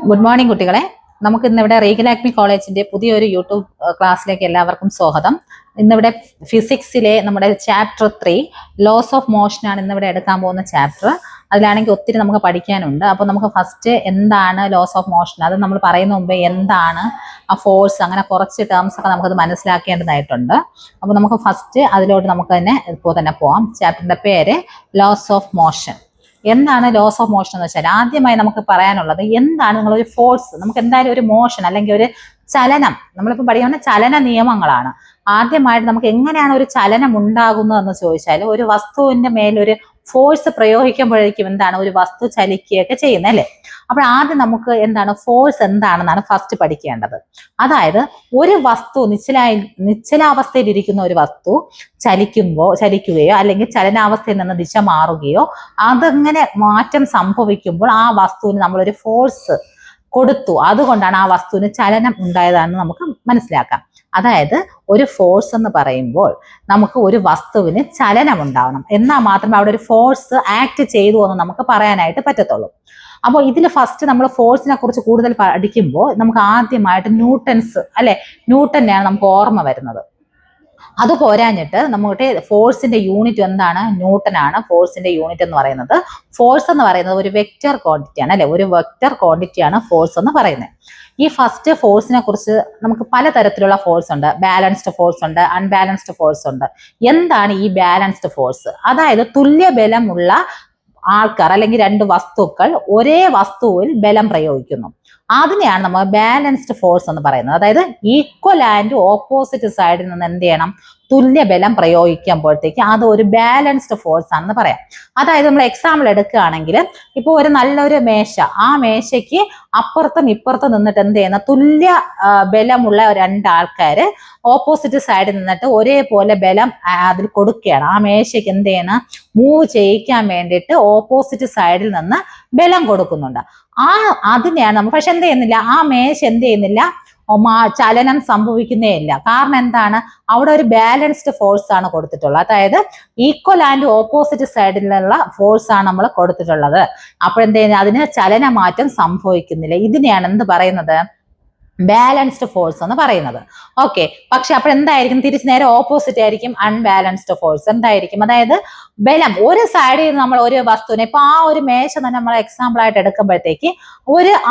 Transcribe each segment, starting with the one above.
Good morning കുട്ടികളെ. നമുക്ക് ഇന്നിവിടെ റീഗൽ ആക്മി കോളേജിന്റെ പുതിയൊരു യൂട്യൂബ് ക്ലാസ്സിലേക്ക് എല്ലാവർക്കും സ്വാഗതം. ഇന്നിവിടെ ഫിസിക്സിലെ നമ്മുടെ ചാപ്റ്റർ 3 ലോസ് ഓഫ് മോഷൻ ആണ് ഇന്നിവിടെ എടുക്കാൻ പോകുന്ന ചാപ്റ്റർ. അതിലാണെങ്കിൽ ഒത്തിരി നമുക്ക് പഠിക്കാനുണ്ട്. അപ്പോൾ നമുക്ക് ഫസ്റ്റ് എന്താണ് ലോസ് ഓഫ് മോഷൻ, അത് നമ്മൾ പറയുന്ന മുമ്പേ എന്താണ് ആ ഫോഴ്സ്, അങ്ങനെ കുറച്ച് ടേംസ് ഒക്കെ നമുക്കത് മനസ്സിലാക്കേണ്ടതായിട്ടുണ്ട്. അപ്പോൾ നമുക്ക് ഫസ്റ്റ് അതിലോട്ട് നമുക്ക് തന്നെ ഇപ്പോൾ തന്നെ പോവാം. ചാപ്റ്ററിന്റെ പേര് ലോസ് ഓഫ് മോഷൻ. എന്താണ് ലോസ് ഓഫ് മോഷൻ എന്ന് വെച്ചാൽ, ആദ്യമായി നമുക്ക് പറയാനുള്ളത് എന്താണ് നിങ്ങളൊരു ഫോഴ്സ്, നമുക്ക് എന്തായാലും ഒരു മോഷൻ അല്ലെങ്കിൽ ഒരു ചലനം, നമ്മളിപ്പോൾ പഠിക്കുന്ന ചലന നിയമങ്ങളാണ്. ആദ്യമായിട്ട് നമുക്ക് എങ്ങനെയാണ് ഒരു ചലനം ഉണ്ടാകുന്നത് എന്ന് ചോദിച്ചാൽ, ഒരു വസ്തുവിന്റെ മേലൊരു ഫോഴ്സ് പ്രയോഗിക്കുമ്പോഴേക്കും എന്താണ് ഒരു വസ്തു ചലിക്കുകയൊക്കെ ചെയ്യുന്നത് അല്ലേ. അപ്പോൾ ആദ്യം നമുക്ക് എന്താണ് ഫോഴ്സ് എന്താണെന്നാണ് ഫസ്റ്റ് പഠിക്കേണ്ടത്. അതായത് ഒരു വസ്തു നിശ്ചലാവസ്ഥയിൽ ഇരിക്കുന്ന ഒരു വസ്തു ചലിക്കുകയോ അല്ലെങ്കിൽ ചലനാവസ്ഥയിൽ നിന്ന് ദിശ മാറുകയോ അതങ്ങനെ മാറ്റം സംഭവിക്കുമ്പോൾ ആ വസ്തുവിന് നമ്മളൊരു ഫോഴ്സ് കൊടുത്തു, അതുകൊണ്ടാണ് ആ വസ്തുവിന് ചലനം ഉണ്ടായതാണെന്ന് നമുക്ക് മനസ്സിലാക്കാം. അതായത് ഒരു ഫോഴ്സ് എന്ന് പറയുമ്പോൾ നമുക്ക് ഒരു വസ്തുവിന് ചലനം ഉണ്ടാവണം, എന്നാൽ മാത്രമേ അവിടെ ഒരു ഫോഴ്സ് ആക്ട് ചെയ്തു എന്ന് നമുക്ക് പറയാനായിട്ട് പറ്റത്തുള്ളൂ. അപ്പോൾ ഇതിൽ ഫസ്റ്റ് നമ്മൾ ഫോഴ്സിനെ കുറിച്ച് കൂടുതൽ പഠിക്കുമ്പോൾ നമുക്ക് ആദ്യമായിട്ട് ന്യൂട്ടനെയാണ് നമുക്ക് ഓർമ്മ വരുന്നത്. അത് പോരാഞ്ഞിട്ട് നമ്മുടെ ഫോഴ്സിന്റെ യൂണിറ്റ് എന്താണ്? ന്യൂട്ടൺ ആണ് ഫോഴ്സിന്റെ യൂണിറ്റ് എന്ന് പറയുന്നത്. ഫോഴ്സ് എന്ന് പറയുന്നത് ഒരു വെക്റ്റർ ക്വാണ്ടിറ്റി ആണ് അല്ലെ, ഒരു വെക്റ്റർ ക്വാണ്ടിറ്റിയാണ് ഫോഴ്സ് എന്ന് പറയുന്നത്. ഈ ഫസ്റ്റ് ഫോഴ്സിനെ കുറിച്ച് നമുക്ക് പലതരത്തിലുള്ള ഫോഴ്സ് ഉണ്ട്. ബാലൻസ്ഡ് ഫോഴ്സ് ഉണ്ട്, അൺബാലൻസ്ഡ് ഫോഴ്സ് ഉണ്ട്. എന്താണ് ഈ ബാലൻസ്ഡ് ഫോഴ്സ്? അതായത് തുല്യ ബലമുള്ള ആൾക്കാർ അല്ലെങ്കിൽ രണ്ട് വസ്തുക്കൾ ഒരേ വസ്തുവിൽ ബലം പ്രയോഗിക്കുന്നു, അതിനെയാണ് നമ്മൾ ബാലൻസ്ഡ് ഫോഴ്സ് എന്ന് പറയുന്നത്. അതായത് ഈക്വൽ ആൻഡ് ഓപ്പോസിറ്റ് സൈഡിൽ നിന്ന് എന്ത് ചെയ്യണം, തുല്യ ബലം പ്രയോഗിക്കുമ്പോഴത്തേക്ക് അത് ഒരു ബാലൻസ്ഡ് ഫോഴ്സ് ആണെന്ന് പറയാം. അതായത് നമ്മൾ എക്സാമ്പിൾ എടുക്കുകയാണെങ്കിൽ, ഇപ്പോൾ ഒരു നല്ലൊരു മേശ, ആ മേശയ്ക്ക് അപ്പുറത്തും ഇപ്പുറത്തും നിന്നിട്ട് എന്ത് ചെയ്യുന്ന തുല്യ ബലമുള്ള രണ്ടാൾക്കാര് ഓപ്പോസിറ്റ് സൈഡിൽ നിന്നിട്ട് ഒരേപോലെ ബലം അതിൽ കൊടുക്കുകയാണ്. ആ മേശയ്ക്ക് എന്ത് ചെയ്യണം, മൂവ് ചെയ്യിക്കാൻ വേണ്ടിയിട്ട് ഓപ്പോസിറ്റ് സൈഡിൽ നിന്ന് ബലം കൊടുക്കുന്നുണ്ട്. അതിനെയാണ് നമ്മൾ, പക്ഷെ എന്ത് ചെയ്യുന്നില്ല, ആ മേശ എന്ത് ചെയ്യുന്നില്ല, ചലനം സംഭവിക്കുന്നേ ഇല്ല. കാരണം എന്താണ്, അവിടെ ഒരു ബാലൻസ്ഡ് ഫോഴ്സ് ആണ് കൊടുത്തിട്ടുള്ളത്. അതായത് ഈക്വൽ ആൻഡ് ഓപ്പോസിറ്റ് സൈഡിലുള്ള ഫോഴ്സ് ആണ് നമ്മൾ കൊടുത്തിട്ടുള്ളത്. അപ്പോൾ എന്ത് ചെയ്യുന്നത്, അതിന് ചലനമാറ്റം സംഭവിക്കുന്നില്ല. ഇതിനെയാണ് എന്ത് പറയുന്നത്, ബാലൻസ്ഡ് ഫോഴ്സ് എന്ന് പറയുന്നത്. ഓക്കെ, പക്ഷെ അപ്പോൾ എന്തായിരിക്കും, തിരിച്ച് നേരെ ഓപ്പോസിറ്റ് ആയിരിക്കും അൺബാലൻസ്ഡ് ഫോഴ്സ്. എന്തായിരിക്കും, അതായത് ബലം ഒരു സൈഡിൽ നിന്ന് നമ്മൾ ഒരു വസ്തുവിനെ, ഇപ്പൊ ആ ഒരു മേശ തന്നെ നമ്മൾ എക്സാമ്പിൾ ആയിട്ട് എടുക്കുമ്പോഴത്തേക്ക്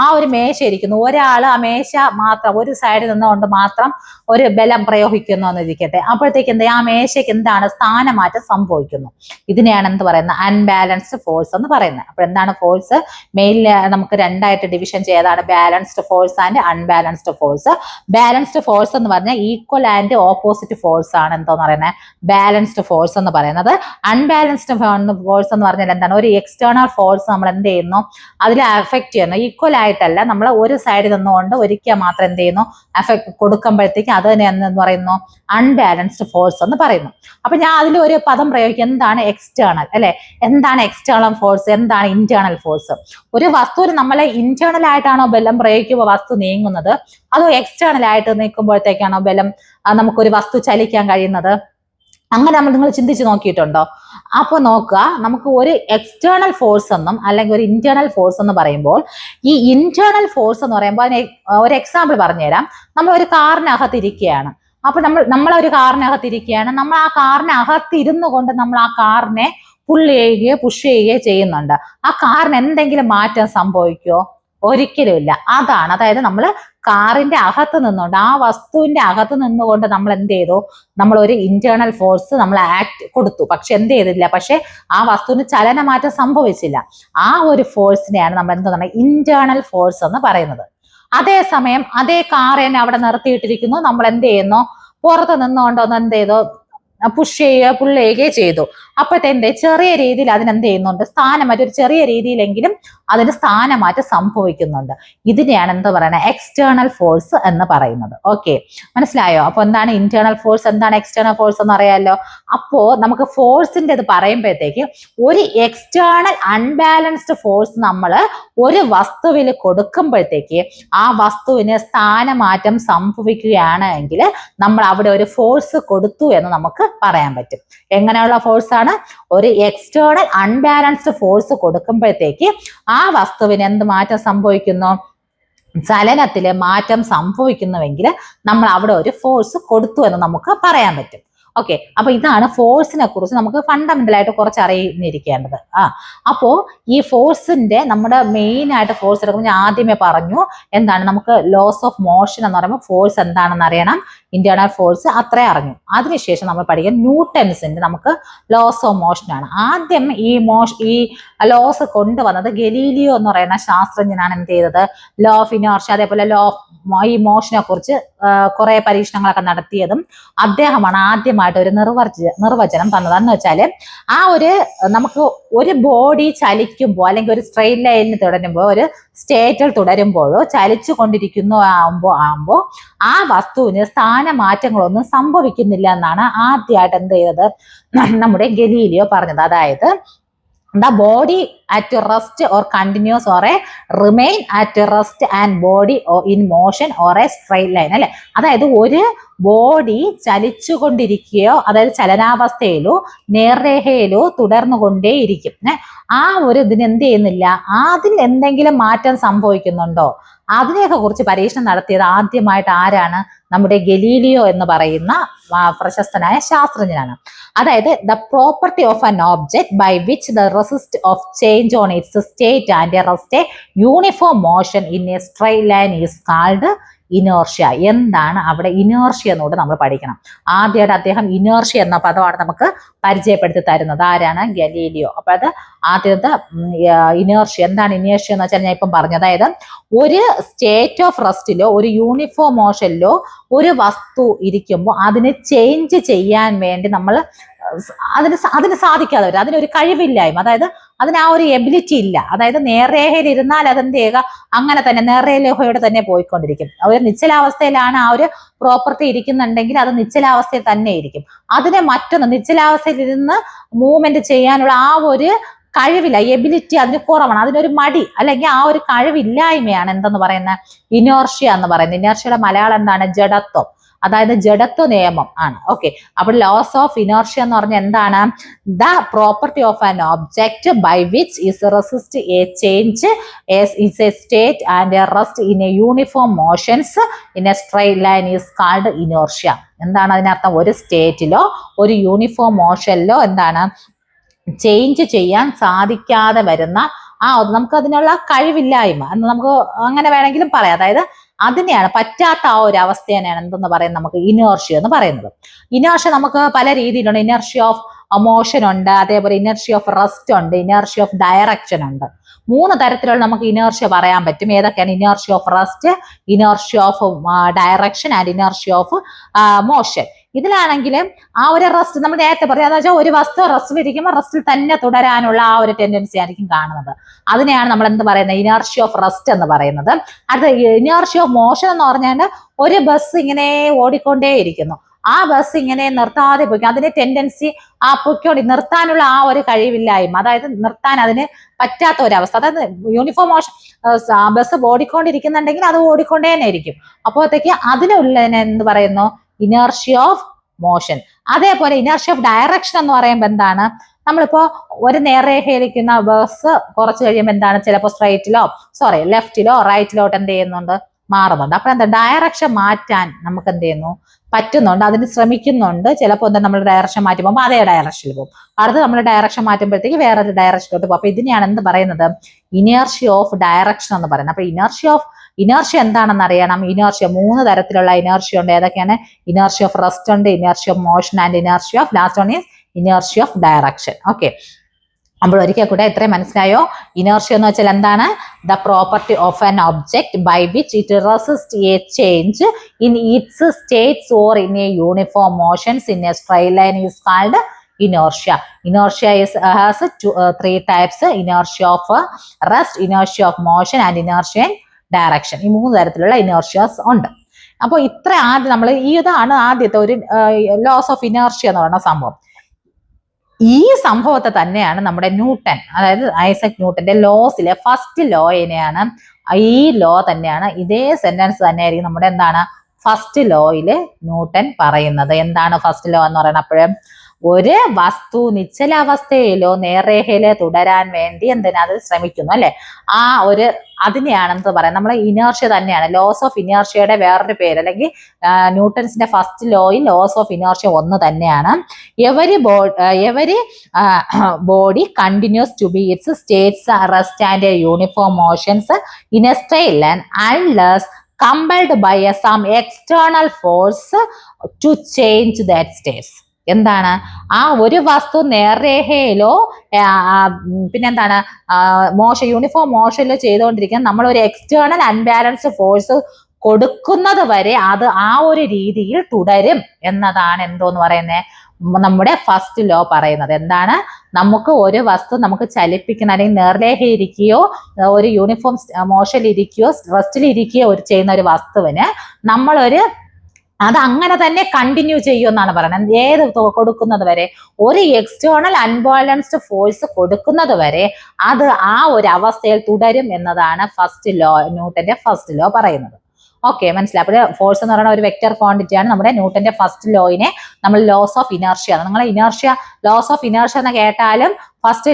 ആ ഒരു മേശ ഇരിക്കുന്നു, ഒരാൾ ആ മേശ മാത്രം ഒരു സൈഡിൽ നിന്നുകൊണ്ട് മാത്രം ഒരു ബലം പ്രയോഗിക്കുന്നു എന്ന് ഇരിക്കട്ടെ. അപ്പോഴത്തേക്ക് എന്താ, ആ മേശയ്ക്ക് എന്താണ് സ്ഥാനമാറ്റം സംഭവിക്കുന്നു. ഇതിനെയാണ് എന്ത് പറയുന്നത്, അൺബാലൻസ്ഡ് ഫോഴ്സ് എന്ന് പറയുന്നത്. അപ്പോൾ എന്താണ് ഫോഴ്സ്, മെയിൻ നമുക്ക് രണ്ടായിട്ട് ഡിവിഷൻ ചെയ്തതാണ് balanced force and unbalanced force. Balanced force എന്ന് പറഞ്ഞാൽ ഈക്വൽ ആൻഡ് ഓപ്പോസിറ്റ് ഫോഴ്സ് ആണ് എന്തോന്ന് പറയുന്നത്, ബാലൻസ്ഡ് ഫോഴ്സ് എന്ന് പറയുന്നത്. അൺബാലൻസ്ഡ് ഫോഴ്സ് എന്ന് പറഞ്ഞാൽ എന്താണ്, ഒരു എക്സ്റ്റേണൽ ഫോഴ്സ് നമ്മൾ എന്ത് ചെയ്യുന്നു, അതിൽ അഫക്റ്റ് ചെയ്യുന്നു. ഈക്വൽ ആയിട്ടല്ല, നമ്മൾ ഒരു സൈഡിൽ നിന്നുകൊണ്ട് ഒരിക്കൽ മാത്രം എന്ത് ചെയ്യുന്നു, അഫക്റ്റ് കൊടുക്കുമ്പോഴത്തേക്ക് അത് തന്നെ എന്ന് പറയുന്നു അൺബാലൻസ്ഡ് ഫോഴ്സ് എന്ന് പറയുന്നു. അപ്പൊ ഞാൻ അതിൽ ഒരു പദം പ്രയോഗിക്കും, എന്താണ് എക്സ്റ്റേണൽ അല്ലെ, എന്താണ് എക്സ്റ്റേണൽ ഫോഴ്സ്, എന്താണ് ഇന്റേണൽ ഫോഴ്സ്. ഒരു വസ്തുവിന് നമ്മളെ ഇന്റേണൽ ആയിട്ടാണോ ബലം പ്രയോഗിക്കുമ്പോൾ വസ്തു നീങ്ങുന്നത്, അതോ എക്സ്റ്റേണൽ ആയിട്ട് നിൽക്കുമ്പോഴത്തേക്കാണോ ബലം നമുക്കൊരു വസ്തു ചലിക്കാൻ കഴിയുന്നത്? അങ്ങനെ നിങ്ങൾ ചിന്തിച്ച് നോക്കിയിട്ടുണ്ടോ? അപ്പോൾ നോക്കുക, നമുക്ക് ഒരു എക്സ്റ്റേണൽ ഫോഴ്സ് എന്നും അല്ലെങ്കിൽ ഒരു ഇന്റേണൽ ഫോഴ്സ് എന്ന് പറയുമ്പോൾ, ഈ ഇന്റേണൽ ഫോഴ്സ് എന്ന് പറയുമ്പോൾ അതിന് ഒരു എക്സാമ്പിൾ പറഞ്ഞുതരാം. നമ്മൾ ഒരു കാറിനകത്ത് ഇരിക്കുകയാണ്. അപ്പൊ നമ്മളൊരു കാറിനകത്ത് ഇരിക്കുകയാണ്, നമ്മൾ ആ കാറിനകത്ത് ഇരുന്നു കൊണ്ട് നമ്മൾ ആ കാറിനെ പുഷ് ചെയ്യുകയോ ചെയ്യുന്നുണ്ട്. ആ കാറിന് എന്തെങ്കിലും മാറ്റം സംഭവിക്കുമോ? ഒരിക്കലും ഇല്ല. അതായത് നമ്മൾ കാറിന്റെ അകത്ത് നിന്നുകൊണ്ട്, ആ വസ്തുവിന്റെ അകത്ത് നിന്നുകൊണ്ട് നമ്മൾ എന്ത് ചെയ്തു, നമ്മൾ ഒരു ഇന്റേണൽ ഫോഴ്സ് നമ്മൾ ആക്ട് കൊടുത്തു, പക്ഷെ എന്ത് ചെയ്തില്ല, പക്ഷെ ആ വസ്തുവിന് ചലനമാറ്റം സംഭവിച്ചില്ല. ആ ഒരു ഫോഴ്സിനെയാണ് നമ്മൾ എന്താണ് ഇന്റേണൽ ഫോഴ്സ് എന്ന് പറയുന്നത്. അതേസമയം അതേ കാർ തന്നെ അവിടെ നിർത്തിയിട്ടിരിക്കുന്നു, നമ്മൾ എന്ത് ചെയ്യുന്നു, പുറത്ത് നിന്നുകൊണ്ടൊന്ന് എന്ത് ചെയ്തു, പുഷ് ചെയ്യുകയോ ചെയ്തു. അപ്പോഴത്തെ ചെറിയ രീതിയിൽ അതിനെന്ത് ചെയ്യുന്നുണ്ട്, സ്ഥാനമാറ്റം, ഒരു ചെറിയ രീതിയിലെങ്കിലും അതിന് സ്ഥാനമാറ്റം സംഭവിക്കുന്നുണ്ട്. ഇതിനെയാണ് എന്ത് പറയുന്നത്, എക്സ്റ്റേണൽ ഫോഴ്സ് എന്ന് പറയുന്നത്. ഓക്കെ, മനസ്സിലായോ? അപ്പൊ എന്താണ് ഇന്റേണൽ ഫോഴ്സ്, എന്താണ് എക്സ്റ്റേണൽ ഫോഴ്സ് എന്ന് അറിയാലോ. അപ്പോ നമുക്ക് ഫോഴ്സിന്റെ ഇത് പറയുമ്പോഴത്തേക്ക് ഒരു എക്സ്റ്റേണൽ അൺബാലൻസ്ഡ് ഫോഴ്സ് നമ്മൾ ഒരു വസ്തുവിൽ കൊടുക്കുമ്പോഴത്തേക്ക് ആ വസ്തുവിന് സ്ഥാനമാറ്റം സംഭവിക്കുകയാണ് എങ്കിൽ നമ്മൾ അവിടെ ഒരു ഫോഴ്സ് കൊടുത്തു എന്ന് നമുക്ക് പറയാൻ പറ്റും. എങ്ങനെയുള്ള ഫോഴ്സ് ആണ്? ഒരു എക്സ്റ്റേണൽ അൺബാലൻസ്ഡ് ഫോഴ്സ് കൊടുക്കുമ്പോഴത്തേക്ക് ആ വസ്തുവിന് എന്ത് മാറ്റം സംഭവിക്കുന്നു, ചലനത്തില് മാറ്റം സംഭവിക്കുന്നുവെങ്കിൽ നമ്മൾ അവിടെ ഒരു ഫോഴ്സ് കൊടുത്തു എന്ന് നമുക്ക് പറയാൻ പറ്റും. ഓക്കെ, അപ്പൊ ഇതാണ് ഫോഴ്സിനെ കുറിച്ച് നമുക്ക് ഫണ്ടമെന്റൽ ആയിട്ട് കുറച്ച് അറിഞ്ഞിരിക്കേണ്ടത്. അപ്പോ ഈ ഫോഴ്സിന്റെ നമ്മുടെ മെയിൻ ആയിട്ട് ഫോഴ്സ് എടുക്കുമ്പോൾ ഞാൻ ആദ്യമേ പറഞ്ഞു എന്താണ്, നമുക്ക് ലോസ് ഓഫ് മോഷൻ എന്ന് പറയുമ്പോൾ ഫോഴ്സ് എന്താണെന്ന് അറിയണം, ഇന്റേണൽ ഫോഴ്സ് അത്രേ അറിഞ്ഞു. അതിനുശേഷം നമ്മൾ പഠിക്കാൻ ന്യൂട്ടൺസിന്റെ നമുക്ക് ലോസ് ഓഫ് മോഷൻ ആണ്. ആദ്യം ഈ ലോസ് കൊണ്ടുവന്നത് ഗലീലിയോ എന്ന് പറയുന്ന ശാസ്ത്രജ്ഞനാണ് എന്ത് ചെയ്തത്, ലോ ഓഫ് ഇനേർഷ്യ അതേപോലെ ലോ ഓഫ് ഈ മോഷനെ കുറിച്ച് കുറെ പരീക്ഷണങ്ങളൊക്കെ നടത്തിയതും അദ്ദേഹമാണ് ആദ്യമായിട്ട് ഒരു നിർവചനം തന്നത്. എന്ന് വെച്ചാല് നമുക്ക് ഒരു ബോഡി ചലിക്കുമ്പോൾ അല്ലെങ്കിൽ ഒരു സ്ട്രെയിറ്റ് ലൈനിൽ തുടരുമ്പോൾ ഒരു സ്റ്റേറ്റിൽ തുടരുമ്പോഴോ ചലിച്ചു കൊണ്ടിരിക്കുന്നു ആകുമ്പോൾ ആ വസ്തുവിന് സ്ഥാനമാറ്റങ്ങളൊന്നും സംഭവിക്കുന്നില്ല എന്നാണ് ആദ്യമായിട്ട് എന്ത് ചെയ്തത് നമ്മുടെ ഗലീലിയോ പറഞ്ഞത്. അതായത് the body at rest or continuous or a remain at rest and body or in motion or a straight line അല്ലെ. അതായത് ഒരു ബോഡി ചലിച്ചുകൊണ്ടിരിക്കുകയോ അതായത് ചലനാവസ്ഥയിലോ നേർരേഖയിലോ തുടർന്നുകൊണ്ടേയിരിക്കും. ആ ഒരു ഇതിന് എന്ത് ചെയ്യുന്നില്ല, അതിൽ എന്തെങ്കിലും മാറ്റം സംഭവിക്കുന്നുണ്ടോ അതിനെയൊക്കെ കുറിച്ച് പരീക്ഷണം നടത്തിയത് ആദ്യമായിട്ട് ആരാണ്, നമ്മുടെ ഗലീലിയോ എന്ന് പറയുന്ന പ്രശസ്തനായ ശാസ്ത്രജ്ഞനാണ്. അതായത് the property of an object by which the resist of change on its state and rest a uniform motion in a straight line is called inertia. എന്താണ് അവിടെ ഇനേർഷ്യ എന്നുകൂടെ നമ്മൾ പഠിക്കണം. ആദ്യമായിട്ട് അദ്ദേഹം ഇനേർഷ്യ എന്ന പദമാണ് നമുക്ക് പരിചയപ്പെടുത്തി തരുന്നത്. ആരാണ്, ഗലീലിയോ. അപ്പൊ അത് ആദ്യത്തെ ഇനേർഷ്യ. എന്താണ് ഇനേർഷ്യ എന്ന് വെച്ചാൽ ഞാൻ ഇപ്പം പറഞ്ഞു, അതായത് ഒരു സ്റ്റേറ്റ് ഓഫ് റെസ്റ്റിലോ ഒരു യൂണിഫോം മോഷനിലോ ഒരു വസ്തു ഇരിക്കുമ്പോൾ അതിനെ ചേഞ്ച് ചെയ്യാൻ വേണ്ടി നമ്മൾ അതിന് സാധിക്കാതെ വരും, അതിനൊരു കഴിവില്ലായ്മ, അതായത് അതിന് ആ ഒരു എബിലിറ്റി ഇല്ല. അതായത് നേർരേഖയിൽ ഇരുന്നാൽ അതെന്ത് ചെയ്യുക, അങ്ങനെ തന്നെ നേർരേഖയോടെ തന്നെ പോയിക്കൊണ്ടിരിക്കും. ഒരു നിശ്ചലാവസ്ഥയിലാണ് ആ ഒരു പ്രോപ്പർട്ടി ഇരിക്കുന്നുണ്ടെങ്കിൽ അത് നിശ്ചലാവസ്ഥയിൽ തന്നെ ഇരിക്കും. അതിനെ മറ്റൊന്ന് നിശ്ചലാവസ്ഥയിൽ ഇരുന്ന് മൂവ്മെന്റ് ചെയ്യാനുള്ള ആ ഒരു കഴിവില്ല, എബിലിറ്റി അതിന് കുറവാണ്, അതിനൊരു മടി അല്ലെങ്കിൽ ആ ഒരു കഴിവില്ലായ്മയാണ് എന്തെന്ന് പറയുന്നത്, ഇനേർഷ്യ എന്ന് പറയുന്നത്. ഇനേർഷ്യയുടെ മലയാളം എന്താണ്, ജഡത്വം. അതായത് ജഡത്വ നിയമം ആണ്. ഓക്കെ, അപ്പോൾ ലോസ് ഓഫ് ഇനേർഷ്യ എന്ന് പറഞ്ഞാൽ എന്താണ്, the property of an object by which is resist a change is a state and a rest in a uniform motions in a straight line is called inertia. എന്താണ് അതിനർത്ഥം, ഒരു സ്റ്റേറ്റിലോ ഒരു uniform മോഷനിലോ എന്താണ് change ചെയ്യാൻ സാധിക്കാതെ വരുന്ന നമുക്ക് അതിനുള്ള കഴിവില്ലായ്മ എന്ന് നമുക്ക് അങ്ങനെ വേണമെങ്കിലും പറയാം. അതായത് അതിനെയാണ് പറ്റാത്ത ആ ഒരു അവസ്ഥയാണ് എന്തെന്ന് പറയുന്നത്, നമുക്ക് ഇനേർഷ്യ എന്ന് പറയുന്നത്. ഇനേർഷ്യ നമുക്ക് പല രീതിയിലുണ്ട്. ഇനേർഷ്യ ഓഫ് മോഷൻ ഉണ്ട്, അതേപോലെ ഇനേർഷ്യ ഓഫ് റെസ്റ്റ് ഉണ്ട്, ഇനേർഷ്യ ഓഫ് ഡയറക്ഷൻ ഉണ്ട്. 3 തരത്തിലുള്ള നമുക്ക് ഇനേർഷ്യ പറയാൻ പറ്റും. ഏതൊക്കെയാണ്, inertia of rest, inertia of direction and inertia of motion. ഇതിലാണെങ്കിൽ ആ ഒരു റെസ്റ്റ് നമ്മൾ നേരത്തെ പറയാം, എന്ന് വെച്ചാൽ ഒരു വസ്തു റെസ്റ്റിലിരിക്കുമ്പോൾ റെസ്റ്റിൽ തന്നെ തുടരാനുള്ള ആ ഒരു ടെൻഡൻസി ആയിരിക്കും കാണുന്നത്. അതിനെയാണ് നമ്മൾ എന്ത് പറയുന്നത്, ഇനേർഷ്യ ഓഫ് റെസ്റ്റ് എന്ന് പറയുന്നത്. അത് ഇനേർഷ്യ ഓഫ് മോഷൻ എന്ന് പറഞ്ഞാൽ ഒരു ബസ് ഇങ്ങനെ ഓടിക്കൊണ്ടേയിരിക്കുന്നു, ആ ബസ് ഇങ്ങനെ നിർത്താതെ പോയി, അതിന്റെ ടെൻഡൻസി ആ പൊയ്ക്കോടി നിർത്താനുള്ള ആ ഒരു കഴിവില്ലായ്മ, അതായത് നിർത്താൻ അതിന് പറ്റാത്ത ഒരവസ്ഥ. അതായത് യൂണിഫോം മോഷൻ ബസ് ഓടിക്കൊണ്ടിരിക്കുന്നുണ്ടെങ്കിൽ അത് ഓടിക്കൊണ്ടേ തന്നെ ഇരിക്കും. അപ്പോഴത്തേക്ക് അതിനുള്ളതിനെ എന്ത് പറയുന്നു, ഇനേർഷ്യ ഓഫ് മോഷൻ. അതേപോലെ ഇനേർഷ്യ ഓഫ് ഡയറക്ഷൻ എന്ന് പറയുമ്പോൾ എന്താണ്, നമ്മളിപ്പോ ഒരു നേർരേഖയിലിരിക്കുന്ന ബസ് കുറച്ച് കഴിയുമ്പോൾ എന്താണ്, ചിലപ്പോൾ ലെഫ്റ്റിലോ റൈറ്റിലോട്ട് എന്ത് ചെയ്യുന്നുണ്ട്, മാറുന്നുണ്ട്. അപ്പൊ എന്താ, ഡയറക്ഷൻ മാറ്റാൻ നമുക്ക് എന്ത് ചെയ്യുന്നു, പറ്റുന്നുണ്ട്, അതിന് ശ്രമിക്കുന്നുണ്ട്. ചിലപ്പോൾ എന്താ, നമ്മൾ ഡയറക്ഷൻ മാറ്റി പോകുമ്പോൾ അതേ ഡയറക്ഷനിൽ പോകും, അടുത്ത് നമ്മൾ ഡയറക്ഷൻ മാറ്റുമ്പോഴത്തേക്ക് വേറൊരു ഡയറക്ഷനിലോട്ട് പോകും. അപ്പൊ ഇതിനെയാണ് എന്ത് പറയുന്നത്, ഇനേർഷ്യ ഓഫ് ഡയറക്ഷൻ എന്ന് പറയുന്നത്. അപ്പൊ ഇനേർഷ്യ എന്താണെന്ന് അറിയണം. ഇനേർഷ്യ 3 തരത്തിലുള്ള ഇനേർഷ്യ ഉണ്ട്. ഏതൊക്കെയാണ്, ഇനേർഷ്യ ഓഫ് റെസ്റ്റ് ഉണ്ട്, inertia of motion and inertia of last one is inertia of direction. Okay, അപ്പോൾ ഒരിക്കൽ കൂടെ ഇത്രയും മനസ്സിലായോ. ഇനേർഷ്യ എന്ന് വെച്ചാൽ എന്താണ്, the property of an object by which it resist a change in its states or in a uniform motions in a straight line is called inertia. Inertia has 3 types: inertia of rest, inertia of motion and inertia in direction. ഈ 3 തരത്തിലുള്ള inertias ഉണ്ട്. അപ്പോൾ ഇത്ര ആദ്യം നമ്മൾ ഇതാണ് ആദ്യത്തെ ഒരു ലോസ് ഓഫ് ഇനേർഷ്യ എന്ന് പറയുന്ന സംഭവം. ഈ സംഭവത്തെ തന്നെയാണ് നമ്മുടെ ന്യൂട്ടൺ, അതായത് ഐസക് ന്യൂട്ടന്റെ ലോസിലെ ഫസ്റ്റ് ലോയിനെയാണ്, ഈ ലോ തന്നെയാണ്, ഇതേ സെന്റൻസ് തന്നെയായിരിക്കും നമ്മുടെ എന്താണ് ഫസ്റ്റ് ലോയില് ന്യൂട്ടൺ പറയുന്നത്. എന്താണ് ഫസ്റ്റ് ലോ എന്ന് പറയുന്നത്, അപ്പോഴും ഒരു വസ്തു നിശ്ചലാവസ്ഥയിലോ നേർരേഖയിലോ തുടരാൻ വേണ്ടി അത് ശ്രമിക്കുന്നു അല്ലെ. ആ ഒരു അതിനെയാണ് എന്ത് പറയാം, നമ്മളെ ഇനേർഷ്യ തന്നെയാണ്. ലോസ് ഓഫ് ഇനേർഷ്യയുടെ വേറൊരു പേര്, അല്ലെങ്കിൽ ന്യൂട്ടൺസിന്റെ ഫസ്റ്റ് ലോയിൽ ലോസ് ഓഫ് ഇനേർഷ്യ ഒന്ന് തന്നെയാണ്. Every body continues to be its states rest and uniform motions in a straight line unless compelled by some external force to change that states. എന്താണ്, ആ ഒരു വസ്തു നേർരേഖയിലോ പിന്നെന്താണ് യൂണിഫോം മോഷനിലോ ചെയ്തുകൊണ്ടിരിക്കാൻ നമ്മൾ ഒരു എക്സ്റ്റേണൽ അൺബാലൻസ്ഡ് ഫോഴ്സ് കൊടുക്കുന്നത് വരെ അത് ആ ഒരു രീതിയിൽ തുടരും എന്നതാണ് എന്തോന്ന് പറയുന്നത്, നമ്മുടെ ഫസ്റ്റ് ലോ പറയുന്നത്. എന്താണ്, നമുക്ക് ഒരു വസ്തു നമുക്ക് ചലിപ്പിക്കണം, അല്ലെങ്കിൽ നേർരേഖ ഇരിക്കുകയോ ഒരു യൂണിഫോം മോഷനിൽ ഇരിക്കുകയോ റെസ്റ്റിൽ ഇരിക്കുകയോ ചെയ്യുന്ന ഒരു വസ്തുവിന് നമ്മളൊരു അത് അങ്ങനെ തന്നെ കണ്ടിന്യൂ ചെയ്യുമെന്നാണ് പറയുന്നത്. ഏത് കൊടുക്കുന്നത് വരെ, ഒരു എക്സ്റ്റേണൽ അൺബാലൻസ്ഡ് ഫോഴ്സ് കൊടുക്കുന്നത് വരെ അത് ആ ഒരു അവസ്ഥയിൽ തുടരും എന്നതാണ് ഫസ്റ്റ് ലോ, ന്യൂട്ടന്റെ ഫസ്റ്റ് ലോ പറയുന്നത്. ഓക്കെ, മനസ്സിലായി. അപ്പോൾ ഫോഴ്സ് എന്ന് പറയുന്ന ഒരു വെക്റ്റർ ക്വാണ്ടിറ്റി ആണ്. നമ്മുടെ ന്യൂട്ടന്റെ ഫസ്റ്റ് ലോയിനെ നമ്മൾ ലോസ് ഓഫ് ഇനേർഷ്യ, നിങ്ങൾ ഇനേർഷ്യ ലോസ് ഓഫ് ഇനേർഷ്യ എന്ന് കേട്ടാലും ഫസ്റ്റ്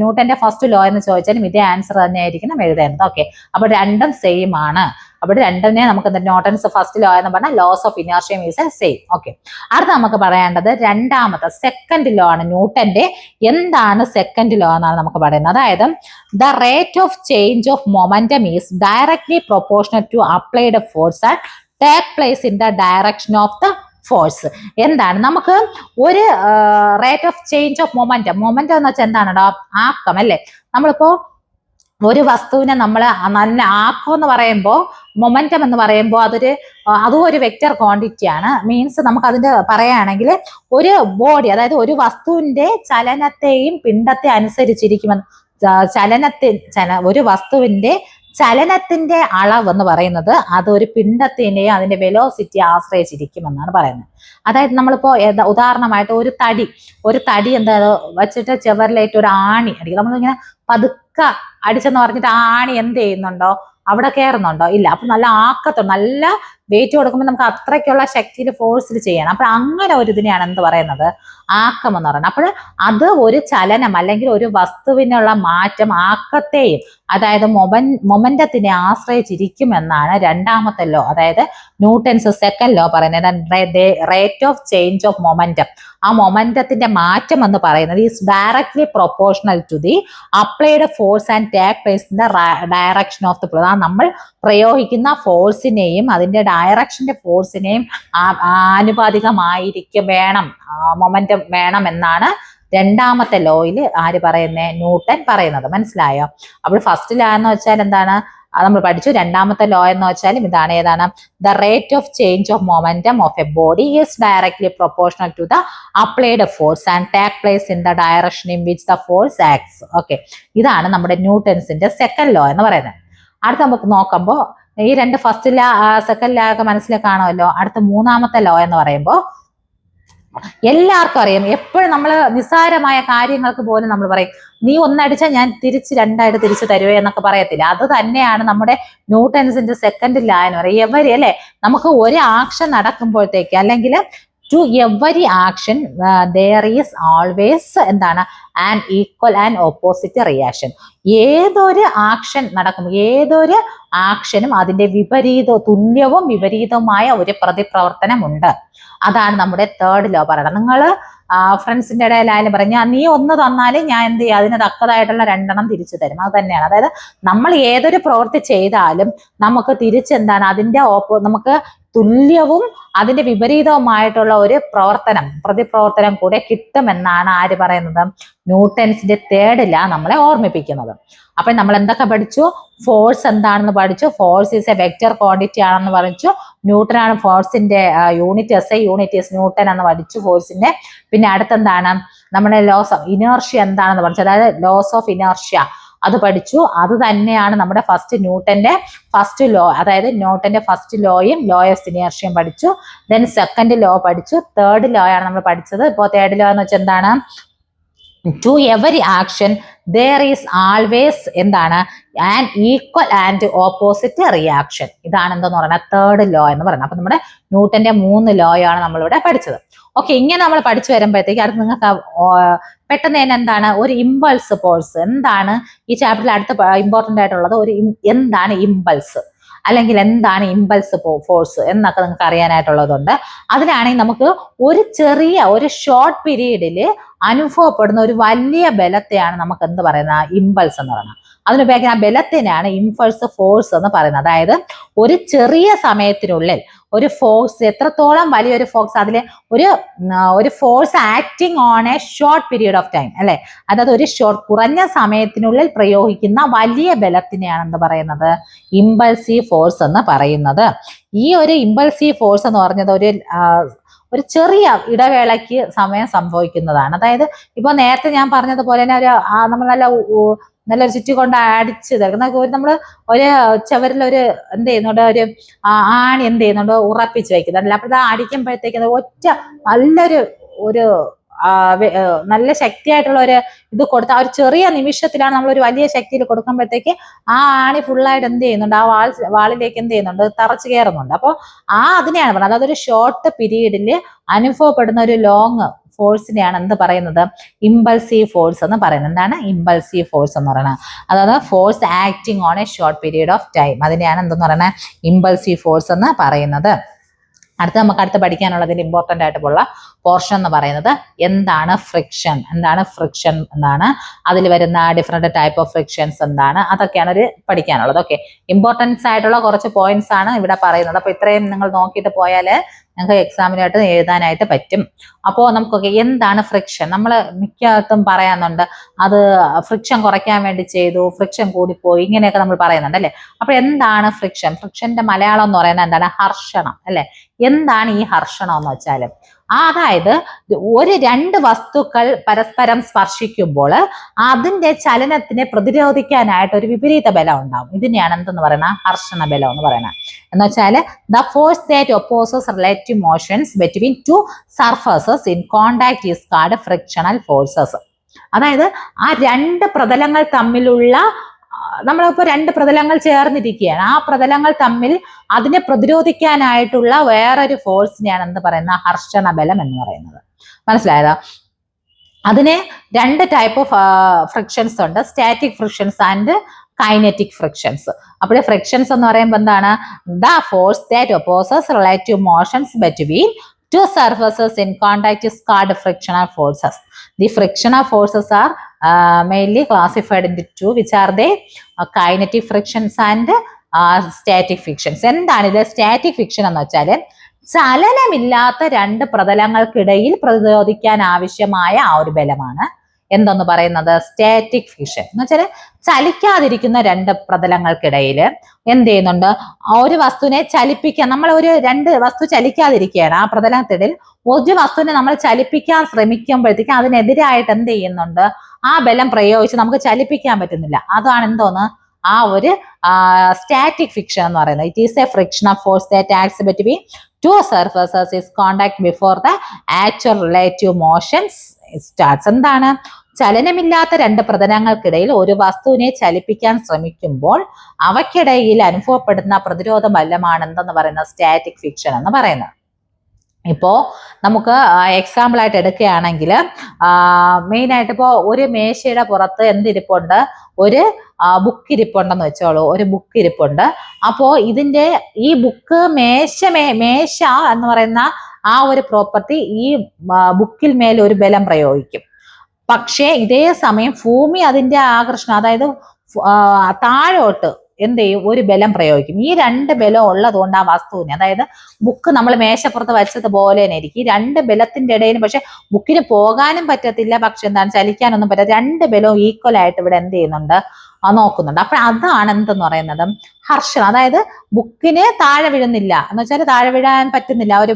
ന്യൂട്ടന്റെ ഫസ്റ്റ് ലോ എന്ന് ചോദിച്ചാലും ഇതേ ആൻസർ തന്നെ ആയിരിക്കണം എഴുതേണ്ടത്. ഓക്കെ, അപ്പോൾ രണ്ടും സെയിം ആണ്. അപ്പോൾ രണ്ടിനെ നമുക്ക് ന്യൂട്ടൺസ് ഫസ്റ്റ് ലോ എന്ന് പറഞ്ഞാൽ laws of inertia is same. Okay, അടുത്ത നമുക്ക് പറയേണ്ടത് രണ്ടാമത്തെ സെക്കൻഡ് ലോ ആണ്. ന്യൂട്ടന്റെ എന്താണ് സെക്കൻഡ് ലോ എന്നാണ് നമുക്ക് പറയുന്നത്. അതായത് the rate of change of momentum is directly proportional to applied force and take place in the direction of the force. എന്താണ്, നമുക്ക് ഒരു rate of change of momentum എന്ന് വെച്ചാൽ എന്താണോ, ആക്കം അല്ലെ. നമ്മളിപ്പോ ഒരു വസ്തുവിനെ നമ്മൾ നല്ല ആക്കം എന്ന് പറയുമ്പോൾ, മൊമെന്റം എന്ന് പറയുമ്പോൾ അതും ഒരു വെക്റ്റർ ക്വാണ്ടിറ്റി ആണ്. മീൻസ് നമുക്ക് അതിന്റെ പറയുകയാണെങ്കിൽ ഒരു ബോഡി, അതായത് ഒരു വസ്തുവിന്റെ ചലനത്തെയും പിണ്ഡത്തെ അനുസരിച്ചിരിക്കുമെന്ന്, ഒരു വസ്തുവിന്റെ ചലനത്തിന്റെ അളവ് എന്ന് പറയുന്നത് അതൊരു പിണ്ഡത്തിനെയും അതിന്റെ വെലോസിറ്റി ആശ്രയിച്ചിരിക്കുമെന്നാണ് പറയുന്നത്. അതായത് നമ്മളിപ്പോ ഉദാഹരണമായിട്ട് ഒരു തടി എന്താ വെച്ചിട്ട് ചെവറിലേറ്റ് ഒരു ആണി അടിക്കും. നമ്മളിങ്ങനെ പതുക്കെ അടിച്ചെന്ന് പറഞ്ഞിട്ട് ആ ആണി എന്ത് ചെയ്യുന്നുണ്ടോ, അവിടെ കയറുന്നുണ്ടോ? ഇല്ല. അപ്പൊ നല്ല ആക്കത്തുണ്ട്, നല്ല വെയിറ്റ് കൊടുക്കുമ്പോൾ നമുക്ക് അത്രയ്ക്കുള്ള ശക്തിയിൽ ഫോഴ്സിൽ ചെയ്യണം. അപ്പോൾ അങ്ങനെ ഒരു ഇതിനെയാണ് എന്ത് പറയുന്നത്, ആക്കം എന്ന് പറയുന്നത്. അപ്പോൾ അത് ഒരു ചലനം അല്ലെങ്കിൽ ഒരു വസ്തുവിനുള്ള മാറ്റം ആക്കത്തെയും അതായത് മൊമെന്റത്തിനെ ആശ്രയിച്ചിരിക്കുമെന്നാണ് രണ്ടാമത്തെ ലോ, അതായത് ന്യൂട്ടൺസ് സെക്കൻഡ് ലോ പറയുന്നത്. Rate of change of momentum, ആ മൊമെന്റത്തിന്റെ മാറ്റം എന്ന് പറയുന്നത് is directly proportional to the applied force and take place in the direction of the നമ്മൾ പ്രയോഗിക്കുന്ന ഫോഴ്സിനെയും അതിന്റെ ഡയറക്ഷന്റെ ഫോഴ്സിനെയും ആനുപാതികമായിരിക്കും മൊമെന്റം വേണം എന്നാണ് രണ്ടാമത്തെ ലോയിൽ ആര് പറയുന്നത്, ന്യൂട്ടൺ പറയുന്നത്. മനസ്സിലായോ? അപ്പോൾ ഫസ്റ്റ് ലോ എന്ന് വെച്ചാൽ എന്താണ് നമ്മൾ പഠിച്ചു. രണ്ടാമത്തെ ലോ എന്ന് വെച്ചാലും ഇതാണ്. ഏതാണ്? The rate of change of momentum of a body is directly proportional to the applied force and take place in the direction in which the force acts. Okay, ഇതാണ് നമ്മുടെ ന്യൂട്ടൺസിന്റെ സെക്കൻഡ് ലോ എന്ന് പറയുന്നത്. അടുത്ത നമുക്ക് നോക്കുമ്പോൾ ഈ രണ്ട് ഫസ്റ്റ് ലോ സെക്കൻഡ് ലോ ഒക്കെ മനസ്സിലാക്കി കാണുമല്ലോ. അടുത്ത മൂന്നാമത്തെ ലോ എന്ന് പറയുമ്പോൾ എല്ലാവർക്കും അറിയാം. എപ്പോഴും നമ്മൾ നിസ്സാരമായ കാര്യങ്ങൾക്ക് പോലും നമ്മൾ പറയും, നീ ഒന്നടിച്ചാൽ ഞാൻ രണ്ടായിട്ട് തിരിച്ചു തരുവേ എന്നൊക്കെ പറയത്തില്ല. അത് തന്നെയാണ് നമ്മുടെ ന്യൂട്ടൺസിന്റെ സെക്കൻഡ് ലോ എന്ന് പറയും. അല്ലെ, നമുക്ക് ഒരു ആക്ഷൻ നടക്കുമ്പോഴത്തേക്ക് അല്ലെങ്കിൽ to every action there is always എന്താണ് an equal and opposite reaction. ഏതൊരു ആക്ഷൻ നടക്കുമ്പോൾ ഏതൊരു ആക്ഷനും അതിന്റെ തുല്യവും വിപരീതവുമായ ഒരു പ്രതിപ്രവർത്തനമുണ്ട്. അതാണ് നമ്മുടെ തേർഡ് ലോ പറയുന്നത്. നിങ്ങൾ ഫ്രണ്ട്സിന്റെ ഇടയിലായാലും പറഞ്ഞ നീ ഒന്ന് തന്നാലും ഞാൻ എന്ത് ചെയ്യും, അതിന് തക്കതായിട്ടുള്ള രണ്ടെണ്ണം തിരിച്ചു തരും. അത് തന്നെയാണ്. അതായത് നമ്മൾ ഏതൊരു പ്രവൃത്തി ചെയ്താലും നമുക്ക് തിരിച്ചെന്താണ് അതിന്റെ നമുക്ക് തുല്യവും അതിന്റെ വിപരീതവുമായിട്ടുള്ള ഒരു പ്രതിപ്രവർത്തനം കൂടെ കിട്ടുമെന്നാണ് ആര് പറയുന്നത്, ന്യൂട്ടൺസിന്റെ തേർഡ് ലോ നമ്മളെ ഓർമ്മിപ്പിക്കുന്നത്. അപ്പൊ നമ്മൾ എന്തൊക്കെ പഠിച്ചു? ഫോഴ്സ് എന്താണെന്ന് പഠിച്ചു. Force is A vector quantity ആണെന്ന് പഠിച്ചു. ന്യൂട്ടൺ ആണ് ഫോഴ്സിന്റെ യൂണിറ്റ്. യൂണിറ്റ് ഈസ് ന്യൂട്ടൺ എന്ന് പഠിച്ചു ഫോഴ്സിന്റെ. പിന്നെ അടുത്തെന്താണ് നമ്മുടെ ലോസ് ഓഫ് ഇനേർഷ്യ എന്താണെന്ന് പഠിച്ചു. അതായത് ലോസ് ഓഫ് ഇനേർഷ്യ അത് പഠിച്ചു. അത് തന്നെയാണ് നമ്മുടെ ന്യൂട്ടന്റെ ഫസ്റ്റ് ലോ, അതായത് ന്യൂട്ടന്റെ ഫസ്റ്റ് ലോയും ലോ ഓഫ് ഇനേർഷ്യയും പഠിച്ചു. ദെൻ സെക്കൻഡ് ലോ പഠിച്ചു. തേർഡ് ലോ ആണ് നമ്മൾ പഠിച്ചത്. ഇപ്പോൾ തേർഡ് ലോ എന്ന് വെച്ചാൽ എന്താണ്, to every action there is always എന്താണ് an equal and opposite reaction. ഇതാണ് എന്തെന്ന് പറയുന്നത് തേർഡ് ലോ എന്ന് പറയുന്നത്. അപ്പൊ നമ്മുടെ ന്യൂട്ടന്റെ 3 ലോയാണ് നമ്മളിവിടെ പഠിച്ചത്. ഓക്കെ, ഇങ്ങനെ നമ്മൾ പഠിച്ചു വരുമ്പോഴത്തേക്ക് അടുത്ത് നിങ്ങൾക്ക് പെട്ടെന്ന് തന്നെ എന്താണ് ഒരു ഇമ്പൾസ് ഫോഴ്സ് എന്താണ് ഈ ചാപ്റ്ററിൽ അടുത്ത ഇമ്പോർട്ടന്റ് ആയിട്ടുള്ളത് എന്താണ് ഇമ്പൾസ് അല്ലെങ്കിൽ എന്താണ് ഇമ്പൾസ് ഫോഴ്സ് എന്നൊക്കെ നിങ്ങൾക്ക് അറിയാനായിട്ടുള്ളതുണ്ട്. അതിലാണെങ്കിൽ നമുക്ക് ഒരു ഷോർട്ട് പീരീഡിൽ അനുഭവപ്പെടുന്ന ഒരു വലിയ ബലത്തെയാണ് നമുക്ക് എന്ത് പറയുന്നത് ഇമ്പൾസ് എന്ന് പറയുന്നത്. അതിനുപയോഗിക്കുന്ന ആ ബലത്തിനാണ് ഇമ്പൾസ് ഫോഴ്സ് എന്ന് പറയുന്നത്. അതായത് ഒരു ചെറിയ സമയത്തിനുള്ളിൽ ഒരു ഫോഴ്സ് എത്രത്തോളം വലിയൊരു ഫോഴ്സ് അതിൽ ഒരു force acting on A short period of time അല്ലെ, അതായത് കുറഞ്ഞ സമയത്തിനുള്ളിൽ പ്രയോഗിക്കുന്ന വലിയ ബലത്തിനെയാണ് എന്ത് പറയുന്നത് ഇമ്പൾസീവ് ഫോഴ്സ് എന്ന് പറയുന്നത്. ഈ ഒരു ഇമ്പൾസീവ് ഫോഴ്സ് എന്ന് പറഞ്ഞത് ഒരു ചെറിയ ഇടവേളയ്ക്ക് സമയം സംഭവിക്കുന്നതാണ്. അതായത് ഇപ്പൊ നേരത്തെ ഞാൻ പറഞ്ഞതുപോലെ തന്നെ നമ്മൾ നല്ലൊരു ചുറ്റി കൊണ്ട് അടിച്ച് നമ്മള് ഒരു ചവരിൽ എന്ത് ചെയ്യുന്നുണ്ട് ആണി എന്ത് ചെയ്യുന്നുണ്ട് ഉറപ്പിച്ച് വെക്കുന്നുണ്ടല്ലോ. അപ്പൊ ഇത് അടിക്കുമ്പോഴത്തേക്ക് നല്ല ശക്തിയായിട്ടുള്ള ഇത് കൊടുത്ത ഒരു ചെറിയ നിമിഷത്തിലാണ് നമ്മൾ ഒരു വലിയ ശക്തിയിൽ കൊടുക്കുമ്പോഴത്തേക്ക് ആ ആണി ഫുള്ളായിട്ട് എന്ത് ചെയ്യുന്നുണ്ട് ആ വാളിലേക്ക് എന്ത് ചെയ്യുന്നുണ്ട് തറച്ചു കയറുന്നുണ്ട്. അപ്പോൾ അതിനെയാണ് പറയുന്നത്. അതായത് ഒരു ഷോർട്ട് പീരീഡിൽ അനുഭവപ്പെടുന്ന ഒരു ലോങ് ഫോഴ്സിനെയാണ് എന്ത് പറയുന്നത് ഇമ്പൾസീവ് ഫോഴ്സ് എന്ന് പറയുന്നത്. എന്താണ് ഇമ്പൾസീവ് ഫോഴ്സ് എന്ന് പറയുന്നത്? അതായത് force acting on A short period of time, അതിനെയാണ് എന്തെന്ന് പറയുന്നത് ഇമ്പൾസീവ് ഫോഴ്സ് എന്ന് പറയുന്നത്. നമുക്ക് പഠിക്കാനുള്ളതിൽ ഇമ്പോർട്ടൻ്റ് ആയിട്ടുള്ള പോർഷൻ എന്ന് പറയുന്നത് എന്താണ് ഫ്രിക്ഷൻ എന്താണ് അതിൽ വരുന്ന ഡിഫറെന്റ് ടൈപ്പ് ഓഫ് ഫ്രിക്ഷൻസ് എന്താണ്, അതൊക്കെയാണ് പഠിക്കാനുള്ളത്. ഓക്കെ, ഇമ്പോർട്ടൻസ് ആയിട്ടുള്ള കുറച്ച് പോയിന്റ്സ് ആണ് ഇവിടെ പറയുന്നത്. അപ്പൊ ഇത്രയും നിങ്ങൾ നോക്കിയിട്ട് പോയാൽ നിങ്ങൾക്ക് എക്സാമിനായിട്ട് എഴുതാനായിട്ട് പറ്റും. അപ്പോൾ നമുക്കൊക്കെ എന്താണ് ഫ്രിക്ഷൻ നമ്മൾ മിക്കത്തും പറയാനുണ്ട്. അത് ഫ്രിക്ഷൻ കുറയ്ക്കാൻ വേണ്ടി ചെയ്തു, ഫ്രിക്ഷൻ കൂടിപ്പോയി, ഇങ്ങനെയൊക്കെ നമ്മൾ പറയുന്നുണ്ട് അല്ലെ. അപ്പൊ എന്താണ് ഫ്രിക്ഷന്റെ മലയാളം എന്ന് പറയുന്നത് എന്താണ് ഹർഷണം അല്ലെ. എന്താണ് ഈ ഹർഷണം എന്ന് വെച്ചാൽ അതായത് രണ്ട് വസ്തുക്കൾ പരസ്പരം സ്പർശിക്കുമ്പോൾ അതിന്റെ ചലനത്തിനെ പ്രതിരോധിക്കാനായിട്ട് ഒരു വിപരീത ബലം ഉണ്ടാവും. ഇതിനെയാണ് എന്തെന്ന് പറയുന്നത് ഹർഷണ ബലം എന്ന് പറയുന്നത്. എന്ന് വെച്ചാൽ the force that opposes relative motions between two surfaces in contact is called frictional forces. അതായത് ആ രണ്ട് പ്രതലങ്ങൾ തമ്മിലുള്ള നമ്മളിപ്പോൾ രണ്ട് പ്രതലങ്ങൾ ചേർന്നിരിക്കുകയാണ്. ആ പ്രതലങ്ങൾ തമ്മിൽ അതിനെ പ്രതിരോധിക്കാനായിട്ടുള്ള വേറൊരു ഫോഴ്സിനെയാണ് എന്ത് പറയുന്നത് ഹർഷണ ബലം എന്ന് പറയുന്നത്. മനസ്സിലായതോ? അതിന് രണ്ട് ടൈപ്പ് ഓഫ് ഫ്രിക്ഷൻസ് ഉണ്ട്, static frictions and kinetic frictions. അപ്പോൾ ഫ്രിക്ഷൻസ് എന്ന് പറയുമ്പോൾ എന്താണ് the force that opposes relative motions between two surfaces in contact is called frictional forces. The frictional forces are mainly classified into two, which are the kinetic frictions and static frictions. എന്താണ് ഇത് static friction എന്ന് വെച്ചാൽ ചലനമില്ലാത്ത രണ്ട് പ്രതലങ്ങൾക്കിടയിൽ പ്രതിരോധിക്കാൻ ആവശ്യമായ ആ ഒരു ബലമാണ് എന്തെന്ന് പറയുന്നത് സ്റ്റാറ്റിക് ഫ്രിക്ഷൻ. എന്ന് വെച്ചാൽ ചലിക്കാതിരിക്കുന്ന രണ്ട് പ്രതലങ്ങൾക്കിടയിൽ എന്ത് ചെയ്യുന്നുണ്ട് ഒരു വസ്തുവിനെ ചലിപ്പിക്കാൻ നമ്മൾ രണ്ട് വസ്തു ചലിക്കാതിരിക്കുകയാണ്. ആ പ്രതലത്തിടയിൽ ഒരു വസ്തുവിനെ നമ്മൾ ചലിപ്പിക്കാൻ ശ്രമിക്കുമ്പോഴത്തേക്കും അതിനെതിരായിട്ട് എന്ത് ചെയ്യുന്നുണ്ട് ആ ബലം പ്രയോഗിച്ച് നമുക്ക് ചലിപ്പിക്കാൻ പറ്റുന്നില്ല. അതാണ് എന്തോന്ന് ആ ഒരു സ്റ്റാറ്റിക് ഫ്രിക്ഷൻ എന്ന് പറയുന്നത്. It is A friction of force that acts between two surfaces is contact before the actual relative motions starts. എന്താണ് ചലനമില്ലാത്ത രണ്ട് പ്രതലങ്ങൾക്കിടയിൽ ഒരു വസ്തുവിനെ ചലിപ്പിക്കാൻ ശ്രമിക്കുമ്പോൾ അവയ്ക്കിടയിൽ അനുഭവപ്പെടുന്ന പ്രതിരോധ ബലമാണ് എന്തെന്ന് പറയുന്നത് സ്റ്റാറ്റിക് ഫ്രിക്ഷൻ എന്ന് പറയുന്നത്. ഇപ്പോൾ നമുക്ക് എക്സാമ്പിൾ ആയിട്ട് എടുക്കുകയാണെങ്കിൽ മെയിനായിട്ട് ഇപ്പോൾ ഒരു മേശയുടെ പുറത്ത് എന്തിരിപ്പുണ്ട് ഒരു ബുക്ക് ഇരിപ്പുണ്ടെന്ന് വെച്ചോളൂ. ഒരു ബുക്ക് ഇരിപ്പുണ്ട്. അപ്പോൾ ഈ ബുക്ക് മേശ എന്ന് പറയുന്ന ആ ഒരു പ്രോപ്പർട്ടി ഈ ബുക്കിൽ മേൽ ഒരു ബലം പ്രയോഗിക്കും. പക്ഷേ ഇതേ സമയം ഭൂമി അതിന്റെ ആകർഷണം അതായത് താഴോട്ട് എന്ത് ചെയ്യും ഒരു ബലം പ്രയോഗിക്കും. ഈ രണ്ട് ബലം ഉള്ളതുകൊണ്ട് ആ വസ്തുവിന് അതായത് ബുക്ക് നമ്മൾ മേശപ്പുറത്ത് വെച്ചതുപോലെ തന്നെ ഇരിക്കും. ഈ രണ്ട് ബലത്തിന്റെ ഇടയിൽ പക്ഷെ ബുക്കിന് പോകാനും പറ്റത്തില്ല, പക്ഷെ എന്താണ് ചലിക്കാനൊന്നും പറ്റാത്ത രണ്ട് ബലവും ഈക്വൽ ആയിട്ട് ഇവിടെ എന്ത് ചെയ്യുന്നുണ്ട് നോക്കുന്നുണ്ട്. അപ്പൊ അതാണ് എന്തെന്ന് പറയുന്നത് ഹർഷണം. അതായത് ബുക്കിന് താഴെ വീഴുന്നില്ല എന്ന് വെച്ചാൽ താഴെ വീഴാൻ പറ്റുന്നില്ല, ഒരു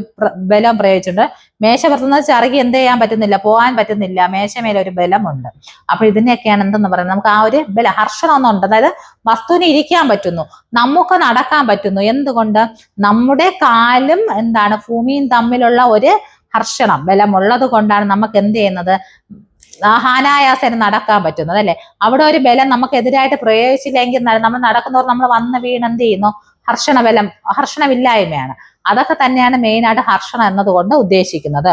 ബലം പ്രയോഗിച്ചിട്ടുണ്ട്. മേശപ്പുറത്തുനിന്ന് ചിറകി എന്ത് ചെയ്യാൻ പറ്റുന്നില്ല, പോകാൻ പറ്റുന്നില്ല, മേശമേലെ ഒരു ബലമുണ്ട്. അപ്പൊ ഇതിനെയൊക്കെയാണ് എന്തെന്ന് പറയുന്നത് നമുക്ക് ആ ഒരു ഹർഷണം എന്നുണ്ട്. അതായത് വസ്തുവിന് ഇരിക്കാൻ പറ്റുന്നു, നമുക്ക് നടക്കാൻ പറ്റുന്നു. എന്തുകൊണ്ട് നമ്മുടെ കാലും ഭൂമിയും തമ്മിലുള്ള ഒരു ഹർഷണം ബലമുള്ളത് കൊണ്ടാണ് നമുക്ക് എന്ത് ചെയ്യുന്നത് ഹാനായാസേന നടക്കാൻ പറ്റുന്നത് അല്ലെ. അവിടെ ഒരു ബലം നമുക്ക് എതിരായിട്ട് പ്രയോഗിച്ചില്ലെങ്കിൽ നമ്മൾ നടക്കുന്നവർ നമ്മൾ വന്ന് വീണ് എന്ത് ചെയ്യുന്നു, ഹർഷണമില്ലായ്മയാണ്. അതൊക്കെ തന്നെയാണ് മെയിൻ ആയിട്ട് ഹർഷണം എന്നതുകൊണ്ട് ഉദ്ദേശിക്കുന്നത്.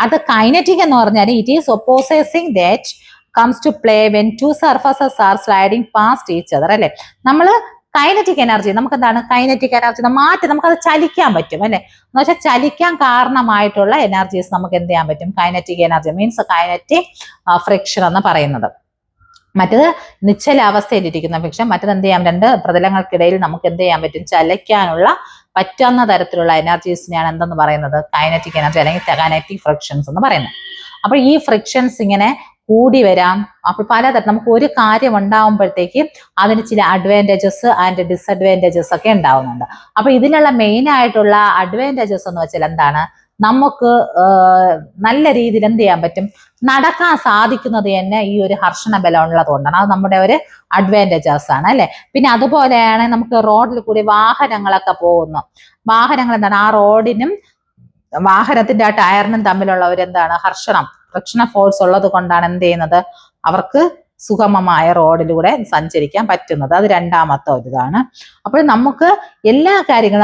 അത് കൈനറ്റിക് എന്ന് പറഞ്ഞാൽ it is opposing that comes to play when two surfaces are sliding past each other അല്ലെ. നമ്മൾ കൈനറ്റിക് എനർജി, നമുക്ക് എന്താണ് കൈനറ്റിക് എനർജി മാറ്റി നമുക്കത് ചലിക്കാൻ പറ്റും അല്ലെ. എന്ന് വെച്ചാൽ ചലിക്കാൻ കാരണമായിട്ടുള്ള എനർജീസ് നമുക്ക് എന്ത് ചെയ്യാൻ പറ്റും, kinetic energy means kinetic friction എന്ന് പറയുന്നത്. മറ്റത് നിശ്ചല അവസ്ഥയിലിരിക്കുന്ന ഫ്രിക്ഷൻ, മറ്റത് എന്ത് ചെയ്യാം, രണ്ട് പ്രതലങ്ങൾക്കിടയിൽ നമുക്ക് എന്ത് ചെയ്യാൻ പറ്റും, ചലിക്കാനുള്ള പറ്റുന്ന തരത്തിലുള്ള എനർജീസിനെയാണ് എന്തെന്ന് പറയുന്നത്, കൈനറ്റിക് എനർജി അല്ലെങ്കിൽ കൈനറ്റിക് ഫ്രിക്ഷൻസ് എന്ന് പറയുന്നത്. അപ്പൊ ഈ ഫ്രിക്ഷൻസ് ഇങ്ങനെ കൂടി വരാം. അപ്പൊ പലതരം നമുക്ക് ഒരു കാര്യം ഉണ്ടാവുമ്പോഴത്തേക്ക് അതിന് ചില അഡ്വാൻറ്റേജസ് ആൻഡ് ഡിസഡ്വാൻറ്റേജസ് ഒക്കെ ഉണ്ടാവുന്നുണ്ട്. അപ്പൊ ഇതിലുള്ള മെയിൻ ആയിട്ടുള്ള അഡ്വാൻറ്റേജസ് എന്ന് വെച്ചാൽ എന്താണ്, നമുക്ക് നല്ല രീതിയിൽ എന്ത് ചെയ്യാൻ പറ്റും, നടക്കാൻ സാധിക്കുന്നത് തന്നെ ഈ ഒരു ഹർഷണ ബലം ഉള്ളത് കൊണ്ടാണ്. അത് നമ്മുടെ ഒരു അഡ്വാൻറ്റേജസ് ആണ് അല്ലെ. പിന്നെ അതുപോലെയാണ് നമുക്ക് റോഡിൽ കൂടി വാഹനങ്ങളൊക്കെ പോകുന്നു. വാഹനങ്ങൾ എന്താണ്, ആ റോഡിനും വാഹനത്തിന്റെ ആ ടയറിനും തമ്മിലുള്ള ഒരു എന്താണ് ഫ്രിക്ഷൻ ഫോഴ്സ് ഉള്ളത് കൊണ്ടാണ് എന്ത് ചെയ്യുന്നത്, അവർക്ക് സുഗമമായ റോഡിലൂടെ സഞ്ചരിക്കാൻ പറ്റുന്നത്. അത് രണ്ടാമത്തെ ഒരു ഇതാണ്. അപ്പോൾ നമുക്ക് എല്ലാ കാര്യങ്ങളും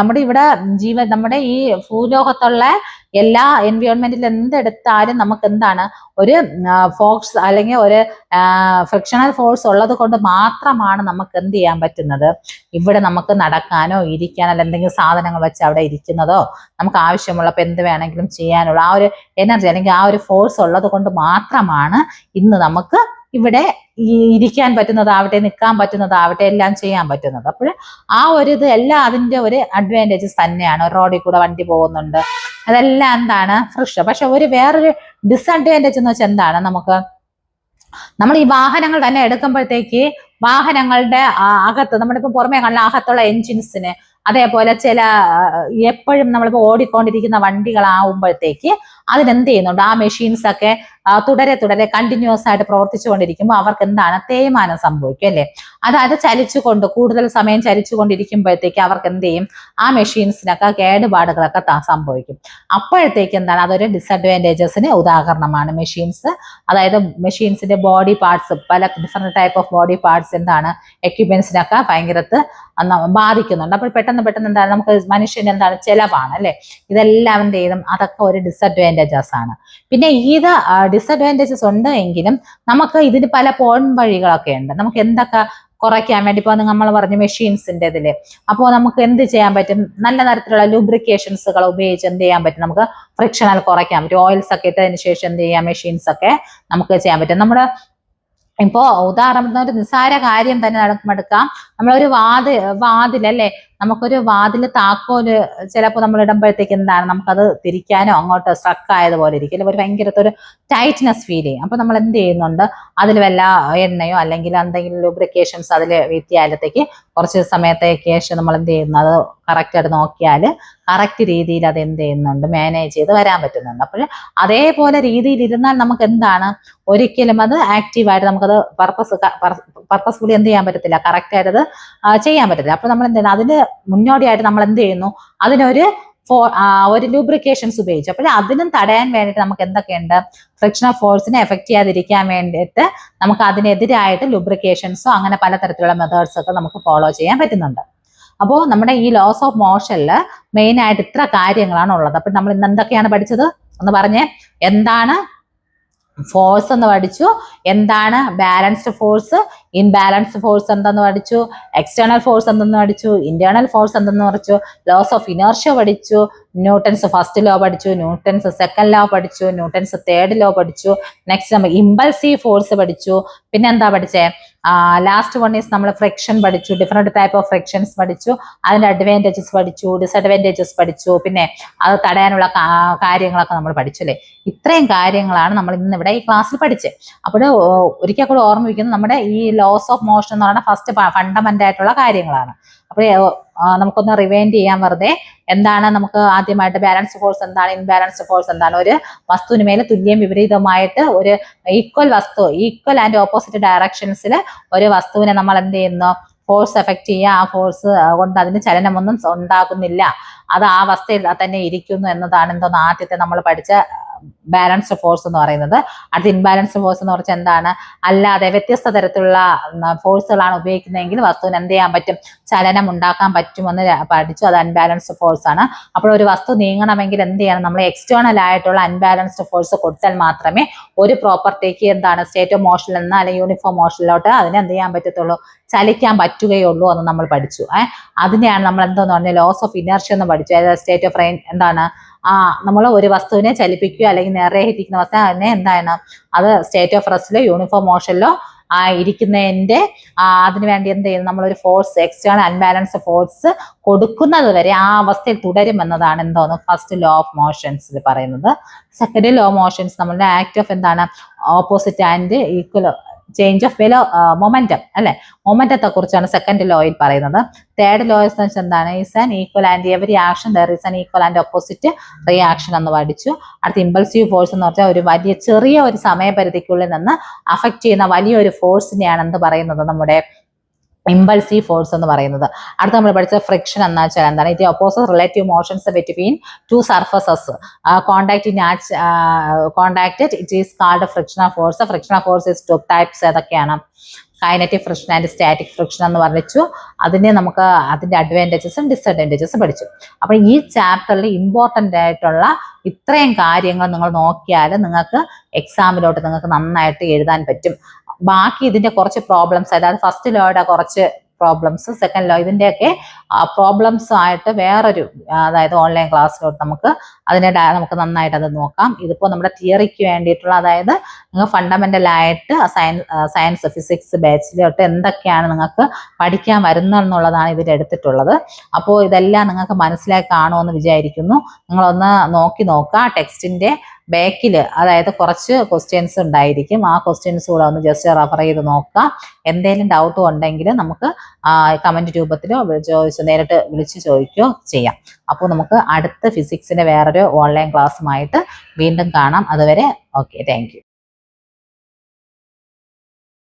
നമ്മുടെ ഈ ഭൂലോകത്തുള്ള എല്ലാ എൻവയോൺമെന്റിൽ എന്തെടുത്താലും നമുക്ക് എന്താണ് ഒരു ഫോഴ്സ് അല്ലെങ്കിൽ ഒരു ഫ്രിക്ഷണൽ ഫോഴ്സ് ഉള്ളത് കൊണ്ട് മാത്രമാണ് നമുക്ക് എന്ത് ചെയ്യാൻ പറ്റുന്നത്, ഇവിടെ നമുക്ക് നടക്കാനോ ഇരിക്കാനോ അല്ല എന്തെങ്കിലും സാധനങ്ങൾ വെച്ച് അവിടെ ഇരിക്കുന്നതോ നമുക്ക് ആവശ്യമുള്ളപ്പോൾ എന്ത് വേണമെങ്കിലും ചെയ്യാനുള്ള ആ ഒരു എനർജി അല്ലെങ്കിൽ ആ ഒരു ഫോഴ്സ് ഉള്ളത് കൊണ്ട് മാത്രമാണ് ഇന്ന് നമുക്ക് ഇവിടെ ഇരിക്കാൻ പറ്റുന്നതാവട്ടെ, നിൽക്കാൻ പറ്റുന്നതാവട്ടെ, എല്ലാം ചെയ്യാൻ പറ്റുന്നത്. അപ്പോൾ ആ ഒരു ഇത് എല്ലാം അതിൻ്റെ ഒരു അഡ്വാൻറ്റേജസ് തന്നെയാണ്. റോഡിൽ കൂടെ വണ്ടി പോകുന്നുണ്ട്, അതെല്ലാം എന്താണ് ഫ്രിക്ഷൻ. പക്ഷെ വേറൊരു ഡിസഡ്വാൻറ്റേജ് എന്ന് വെച്ചാൽ എന്താണ്, നമ്മൾ ഈ വാഹനങ്ങൾ തന്നെ എടുക്കുമ്പോഴത്തേക്ക് വാഹനങ്ങളുടെ അകത്ത് നമ്മളിപ്പോൾ പുറമേ കാണുന്ന അകത്തുള്ള എൻജിൻസിന്, അതേപോലെ ചില എപ്പോഴും നമ്മളിപ്പോൾ ഓടിക്കൊണ്ടിരിക്കുന്ന വണ്ടികളാവുമ്പോഴത്തേക്ക് അതിനെന്ത് ചെയ്യുന്നുണ്ട്, ആ മെഷീൻസ് ഒക്കെ തുടരെ കണ്ടിന്യൂസ് ആയിട്ട് പ്രവർത്തിച്ചു കൊണ്ടിരിക്കുമ്പോൾ അവർക്ക് എന്താണ് തേയ്മാനം സംഭവിക്കും അല്ലെ. അതായത് കൂടുതൽ സമയം ചലിച്ചുകൊണ്ടിരിക്കുമ്പോഴത്തേക്ക് അവർക്ക് എന്ത് ചെയ്യും, ആ മെഷീൻസിനൊക്കെ കേടുപാടുകളൊക്കെ സംഭവിക്കും. അപ്പോഴത്തേക്ക് എന്താണ്, അതൊരു ഡിസഡ്വാൻറ്റേജസിന് ഉദാഹരണമാണ് മെഷീൻസ്. അതായത് മെഷീൻസിന്റെ ബോഡി പാർട്സ്, പല different type of body parts എന്താണ് എക്യുപ്മെന്റ്സിനൊക്കെ ഭയങ്കരത്ത് ബാധിക്കുന്നുണ്ട്. അപ്പോൾ പെട്ടെന്ന് എന്താണ് നമുക്ക് മനുഷ്യന് എന്താണ് ചെലവാണ് അല്ലെ. ഇതെല്ലാം എന്ത് ചെയ്യും, അതൊക്കെ ഒരു ഡിസഡ്വാൻറ്റേജസ് ആണ്. പിന്നെ ഇത് ഡിസഡ്വാൻറ്റേജസ് ഉണ്ട് എങ്കിലും നമുക്ക് ഇതിന് പല വഴികളൊക്കെ ഉണ്ട്. നമുക്ക് എന്തൊക്കെ കുറയ്ക്കാൻ വേണ്ടി ഇപ്പോൾ നമ്മൾ പറഞ്ഞു മെഷീൻസിന്റെ ഇതില്, അപ്പോൾ നമുക്ക് എന്ത് ചെയ്യാൻ പറ്റും, നല്ല തരത്തിലുള്ള ലൂബ്രിക്കേഷൻസുകൾ ഉപയോഗിച്ച് എന്ത് ചെയ്യാൻ പറ്റും, നമുക്ക് ഫ്രിക്ഷണൽ കുറയ്ക്കാൻ പറ്റും. ഓയിൽസ് ഒക്കെ ഇട്ടതിന് ശേഷം എന്ത് ചെയ്യാം, മെഷീൻസ് ഒക്കെ നമുക്ക് ചെയ്യാൻ പറ്റും. നമ്മുടെ ഇപ്പോ ഉദാഹരണത്തിന് ഒരു നിസ്സാര കാര്യം തന്നെ എടുക്കാം. നമ്മളൊരു വാതിലല്ലേ, നമുക്കൊരു വാതിൽ താക്കോല് ചിലപ്പോൾ നമ്മൾ ഇടുമ്പോഴത്തേക്ക് എന്താണ്, നമുക്കത് തിരിക്കാനോ അങ്ങോട്ട് സ്ട്രക്ക് ആയതുപോലെ ഇരിക്കും അല്ലെ, ഒരു ഭയങ്കരത്തെ ഒരു ടൈറ്റ്നെസ് ഫീൽ ചെയ്യും. അപ്പൊ നമ്മൾ എന്ത് ചെയ്യുന്നുണ്ട്, അതിൽ വല്ല എണ്ണയോ അല്ലെങ്കിൽ എന്തെങ്കിലും ലൂബ്രിക്കേഷൻസ് അതിൽ വീഴ്ത്തിയാലത്തേക്ക് കുറച്ച് സമയത്തേക്ക് ശേഷം നമ്മൾ എന്ത് ചെയ്യുന്നു, അത് കറക്റ്റ് ആയിട്ട് നോക്കിയാൽ കറക്റ്റ് രീതിയിൽ അത് എന്ത് ചെയ്യുന്നുണ്ട്, മാനേജ് ചെയ്ത് വരാൻ പറ്റുന്നുണ്ട്. അപ്പോൾ അതേപോലെ രീതിയിൽ ഇരുന്നാൽ നമുക്ക് എന്താണ്, ഒരിക്കലും അത് ആക്റ്റീവായിട്ട് നമുക്കത് പർപ്പസ്ഫുള്ളി എന്ത് ചെയ്യാൻ പറ്റത്തില്ല, കറക്റ്റ് ആയിട്ട് അത് ചെയ്യാൻ പറ്റത്തില്ല. അപ്പൊ നമ്മൾ എന്ത് ചെയ്യുന്നു, അതിന് മുന്നോടിയായിട്ട് നമ്മൾ എന്ത് ചെയ്യുന്നു, അതിനൊരു ഒരു ലൂബ്രിക്കേഷൻസ് ഉപയോഗിച്ചു. അപ്പോൾ അതിനും തടയാൻ വേണ്ടിയിട്ട് നമുക്ക് എന്തൊക്കെയുണ്ട്, ഫ്രിക്ഷണൽ ഫോഴ്സിനെ എഫക്ട് ചെയ്യാതിരിക്കാൻ വേണ്ടിയിട്ട് നമുക്ക് അതിനെതിരായിട്ട് ലൂബ്രിക്കേഷൻസോ അങ്ങനെ പലതരത്തിലുള്ള മെത്തേഡ്സ് ഒക്കെ നമുക്ക് ഫോളോ ചെയ്യാൻ പറ്റുന്നുണ്ട്. അപ്പോൾ നമ്മുടെ ഈ ലോസ് ഓഫ് മോഷനിൽ മെയിൻ ആയിട്ട് ഇത്ര കാര്യങ്ങളാണ് ഉള്ളത്. അപ്പൊ നമ്മൾ ഇന്ന് എന്തൊക്കെയാണ് പഠിച്ചത് ഒന്ന് പറഞ്ഞേ. എന്താണ് ഫോഴ്സ് എന്ന് പഠിച്ചു, എന്താണ് ബാലൻസ്ഡ് ഫോഴ്സ്, ഇൻബാലൻസ്ഡ് ഫോഴ്സ് എന്തെന്ന് പഠിച്ചു, എക്സ്റ്റേണൽ ഫോഴ്സ് എന്തെന്ന് പഠിച്ചു, ഇന്റേണൽ ഫോഴ്സ് എന്തെന്ന് പഠിച്ചു, ലോസ് ഓഫ് ഇനർഷ്യ പഠിച്ചു, ന്യൂട്ടൺസ് ഫസ്റ്റ് ലോ പഠിച്ചു, ന്യൂട്ടൺസ് സെക്കൻഡ് ലോ പഠിച്ചു, ന്യൂട്ടൺസ് തേർഡ് ലോ പഠിച്ചു. നെക്സ്റ്റ് നമ്മൾ ഇമ്പൾസീവ് ഫോഴ്സ് പഠിച്ചു. പിന്നെ എന്താ പഠിച്ചേ, ലാസ്റ്റ് വൺ ഈസ് നമ്മൾ ഫ്രിക്ഷൻ പഠിച്ചു, ഡിഫറെന്റ് ടൈപ്പ് ഓഫ് ഫ്രിക്ഷൻസ് പഠിച്ചു, അതിന്റെ അഡ്വാൻറ്റേജസ് പഠിച്ചു, ഡിസഡ്വാൻറ്റേജസ് പഠിച്ചു, പിന്നെ അത് തടയാനുള്ള കാര്യങ്ങളൊക്കെ നമ്മൾ പഠിച്ചു അല്ലേ. ഇത്രയും കാര്യങ്ങളാണ് നമ്മൾ ഇന്ന് ഇവിടെ ഈ ക്ലാസ്സിൽ പഠിച്ചത്. അപ്പോൾ ഒരിക്കൽ കൂടെ ഓർമ്മ വയ്ക്കുന്നത് നമ്മുടെ ഈ ലോസ് ഓഫ് മോഷൻ എന്ന് പറയുന്ന ഫസ്റ്റ് ഫണ്ടമെന്റ് ആയിട്ടുള്ള കാര്യങ്ങളാണ്. അപ്പോൾ നമുക്കൊന്ന് റിവൈൻഡ് ചെയ്യാൻ വെറുതെ എന്താണ്, നമുക്ക് ആദ്യമായിട്ട് ബാലൻസ്ഡ് ഫോഴ്സ് എന്താണ്, ഇൻബാലൻസ്ഡ് ഫോഴ്സ് എന്താണ്, ഒരു വസ്തുവിന് മേലെ തുല്യം വിപരീതമായിട്ട് ഒരു ഈക്വൽ ആൻഡ് ഓപ്പോസിറ്റ് ഡയറക്ഷൻസിൽ ഒരു വസ്തുവിനെ നമ്മൾ എന്ത് ചെയ്യുന്നു, ഫോഴ്സ് എഫക്ട് ചെയ്യുക, ആ ഫോഴ്സ് കൊണ്ട് അതിന് ചലനമൊന്നും ഉണ്ടാകുന്നില്ല, അത് ആ അവസ്ഥയിൽ തന്നെ ഇരിക്കുന്നു എന്നതാണ് എന്തോന്ന് ആദ്യത്തെ നമ്മൾ പഠിച്ച ബാലൻസ്ഡ് ഫോഴ്സ് എന്ന് പറയുന്നത്. അടുത്ത ഇൻബാലൻസ്ഡ് ഫോഴ്സ് എന്ന് പറഞ്ഞാൽ എന്താണ്? അല്ലാതെ വ്യത്യസ്ത തരത്തിലുള്ള ഫോഴ്സുകളാണ് ഉപയോഗിക്കുന്നതെങ്കിൽ വസ്തുവിന് എന്ത് ചെയ്യാൻ പറ്റും? ചലനം ഉണ്ടാക്കാൻ പറ്റുമെന്ന് പഠിച്ചു. അത് അൺബാലൻസ്ഡ് ഫോഴ്സ് ആണ്. അപ്പോൾ ഒരു വസ്തു നീങ്ങണമെങ്കിൽ എന്ത് ചെയ്യണം? നമ്മൾ എക്സ്റ്റേണൽ ആയിട്ടുള്ള അൺബാലൻസ്ഡ് ഫോഴ്സ് കൊടുത്താൽ മാത്രമേ ഒരു പ്രോപ്പർട്ടിക്ക് എന്താണ് സ്റ്റേറ്റ് ഓഫ് മോഷനിൽ നിന്ന് അല്ലെങ്കിൽ യൂണിഫോം മോഷനിലോട്ട് അതിനെ എന്ത് ചെയ്യാൻ പറ്റത്തുള്ളൂ? ചലിക്കാൻ പറ്റുകയുള്ളൂ എന്ന് നമ്മൾ പഠിച്ചു. അതിനെയാണ് നമ്മൾ എന്താന്ന് പറഞ്ഞാൽ ലോസ് ഓഫ് ഇനർഷ്യ എന്ന് പഠിച്ചു. അതായത് സ്റ്റേറ്റ് ഓഫ് റെയിൻ എന്താണ്? നമ്മൾ ഒരു വസ്തുവിനെ ചലിപ്പിക്കുക അല്ലെങ്കിൽ നേരെയിരിക്കുന്ന വസ്തു അതിനെ എന്താണ്? അത് സ്റ്റേറ്റ് ഓഫ് റെസ്റ്റിലോ യൂണിഫോം മോഷനിലോ ഇരിക്കുന്നതിന്റെ അതിനു വേണ്ടി എന്ത് ചെയ്യുന്നു? നമ്മളൊരു ഫോഴ്സ് എക്സ്റ്റേണൽ അൺബാലൻസ്ഡ് ഫോഴ്സ് കൊടുക്കുന്നത് വരെ ആ അവസ്ഥയിൽ തുടരുമെന്നതാണ് എന്തോന്ന് ഫസ്റ്റ് ലോ ഓഫ് മോഷൻസിൽ പറയുന്നത്. സെക്കൻഡ് ലോ മോഷൻസ് നമ്മളുടെ ആക്ട് ഓഫ് എന്താണ്? Opposite and equal change of momentum അല്ലെ, മൊമെന്റത്തെ കുറിച്ചാണ് സെക്കൻഡ് ലോയിൽ പറയുന്നത്. തേർഡ് ലോ എന്താണ്? Is an equal and every action there is an equal and opposite reaction എന്ന് പഠിച്ചു. അടുത്ത ഇമ്പൾസീവ് ഫോഴ്സ് എന്ന് പറഞ്ഞാൽ ഒരു വലിയ ചെറിയ ഒരു സമയപരിധിക്കുള്ളിൽ നിന്ന് അഫക്റ്റ് ചെയ്യുന്ന വലിയൊരു ഫോഴ്സിനെയാണ് എന്ത് പറയുന്നത്? നമ്മുടെ ഇമ്പൾസീവ് ഫോഴ്സ് എന്ന് പറയുന്നത്. അടുത്ത നമ്മൾ പഠിച്ച ഫ്രിക്ഷൻ എന്ന് വെച്ചാൽ എന്താണ്? ഇത് opposite relative motions between two surfaces contacted it is called frictional force. Frictional force is two types. ഏതൊക്കെയാണ്? Kinetic friction and static friction എന്ന് പറഞ്ഞു. അതിനെ നമുക്ക് അതിന്റെ അഡ്വാൻറ്റേജസും ഡിസഡ്വാൻറ്റേജസും പഠിച്ചു. അപ്പോൾ ഈ ചാപ്റ്ററിൽ ഇമ്പോർട്ടൻ്റ് ആയിട്ടുള്ള ഇത്രയും കാര്യങ്ങൾ നിങ്ങൾ നോക്കിയാൽ നിങ്ങൾക്ക് എക്സാമിലോട്ട് നിങ്ങൾക്ക് നന്നായിട്ട് എഴുതാൻ പറ്റും. ബാക്കി ഇതിന്റെ കുറച്ച് പ്രോബ്ലംസ്, അതായത് ഫസ്റ്റ് ലോയുടെ കുറച്ച് പ്രോബ്ലംസ്, സെക്കൻഡ് ലോ ഇതിന്റെയൊക്കെ പ്രോബ്ലംസ് ആയിട്ട് വേറൊരു അതായത് ഓൺലൈൻ ക്ലാസ്സിലോട്ട് നമുക്ക് നന്നായിട്ട് അത് നോക്കാം. ഇതിപ്പോൾ നമ്മുടെ തിയറിക്ക് വേണ്ടിയിട്ടുള്ള, അതായത് നിങ്ങൾ ഫണ്ടമെന്റൽ ആയിട്ട് സയൻസ് ഫിസിക്സ് ബാച്ചിലോട്ട് എന്തൊക്കെയാണ് നിങ്ങൾക്ക് പഠിക്കാൻ വരുന്നതെന്നുള്ളതാണ് ഇതിൽ എടുത്തിട്ടുള്ളത്. അപ്പോൾ ഇതെല്ലാം നിങ്ങൾക്ക് മനസ്സിലായി കാണുമെന്ന് വിചാരിക്കുന്നു. നിങ്ങളൊന്ന് നോക്കുക. ടെക്സ്റ്റിന്റെ ബാക്കിൽ അതായത് കുറച്ച് ക്വസ്റ്റ്യൻസ് ഉണ്ടായിരിക്കും. ആ ക്വസ്റ്റ്യൻസ് കൂടെ ഒന്ന് ജസ്റ്റ് റെഫർ ചെയ്ത് നോക്കുക. എന്തെങ്കിലും ഡൗട്ട് ഉണ്ടെങ്കിൽ നമുക്ക് കമന്റ് രൂപത്തിലോ നേരിട്ട് വിളിച്ച് ചോദിക്കുകയോ ചെയ്യാം. അപ്പോൾ നമുക്ക് അടുത്ത ഫിസിക്സിന്റെ വേറൊരു ഓൺലൈൻ ക്ലാസ്സുമായിട്ട് വീണ്ടും കാണാം. അതുവരെ ഓക്കെ, താങ്ക് യു.